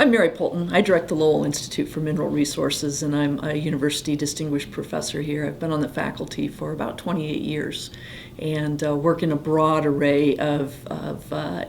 I'm Mary Poulton. I direct the Lowell Institute for Mineral Resources, and I'm a university distinguished professor here. I've been on the faculty for about 28 years and work in a broad array of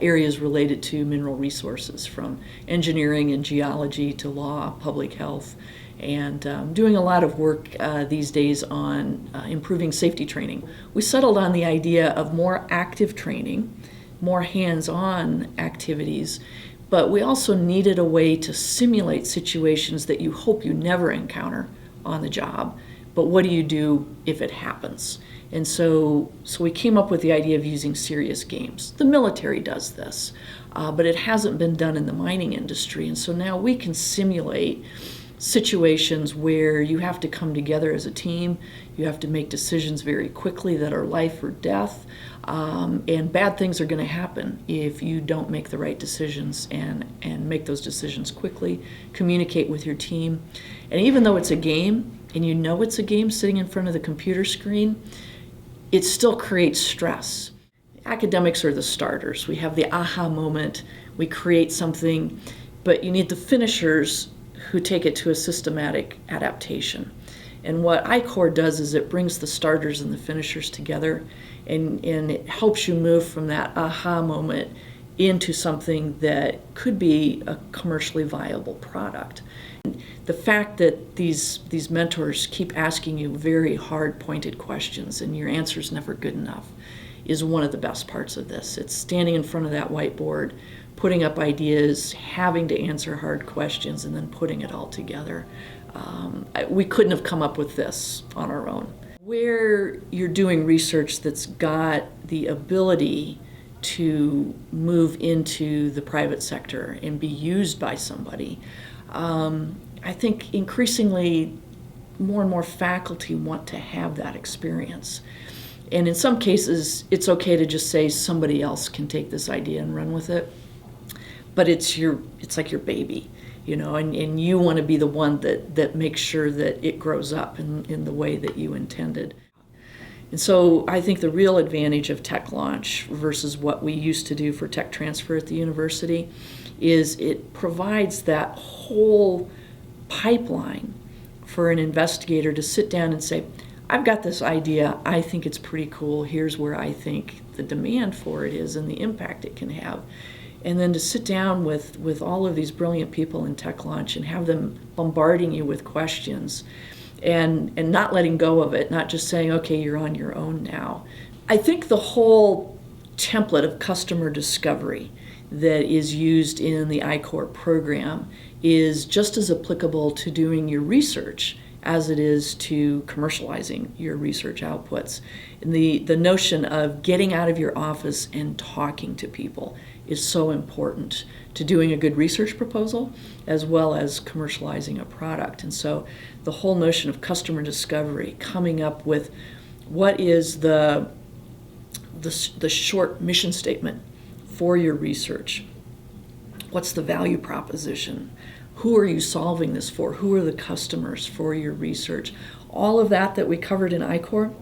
areas related to mineral resources, from engineering and geology to law, public health, and doing a lot of work these days on improving safety training. We settled on the idea of more active training, more hands-on activities, but we also needed a way to simulate situations that you hope you never encounter on the job. But what do you do if it happens? And so we came up with the idea of using serious games. The military does this, but it hasn't been done in the mining industry. And so now we can simulate situations where you have to come together as a team, you have to make decisions very quickly that are life or death, and bad things are going to happen if you don't make the right decisions and make those decisions quickly, communicate with your team. And even though it's a game, and you know it's a game sitting in front of the computer screen, it still creates stress. Academics are the starters. We have the aha moment, we create something, but you need the finishers who take it to a systematic adaptation. And what I-Corps does is it brings the starters and the finishers together, and it helps you move from that aha moment into something that could be a commercially viable product. The fact that these mentors keep asking you very hard, pointed questions and your answer's never good enough is one of the best parts of this. It's standing in front of that whiteboard, putting up ideas, having to answer hard questions, and then putting it all together. We couldn't have come up with this on our own. Where you're doing research that's got the ability to move into the private sector and be used by somebody, I think increasingly more and more faculty want to have that experience. And in some cases, it's okay to just say somebody else can take this idea and run with it. But it's like your baby, you know, and you want to be the one that makes sure that it grows up in the way that you intended. And so I think the real advantage of Tech Launch versus what we used to do for tech transfer at the university is it provides that whole pipeline for an investigator to sit down and say, I've got this idea, I think it's pretty cool, here's where I think the demand for it is and the impact it can have. And then to sit down with all of these brilliant people in Tech Launch and have them bombarding you with questions and not letting go of it, not just saying, okay, you're on your own now. I think the whole template of customer discovery that is used in the I-Corps program is just as applicable to doing your research as it is to commercializing your research outputs. And the notion of getting out of your office and talking to people is so important to doing a good research proposal as well as commercializing a product. And so the whole notion of customer discovery, coming up with what is the short mission statement for your research, what's the value proposition, who are you solving this for, who are the customers for your research, all of that we covered in I-Corps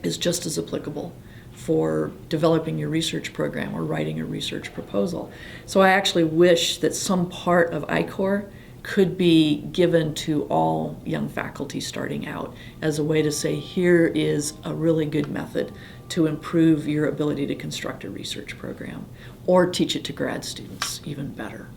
is just as applicable for developing your research program or writing a research proposal. So I actually wish that some part of I-Corps could be given to all young faculty starting out as a way to say, here is a really good method to improve your ability to construct a research program, or teach it to grad students even better.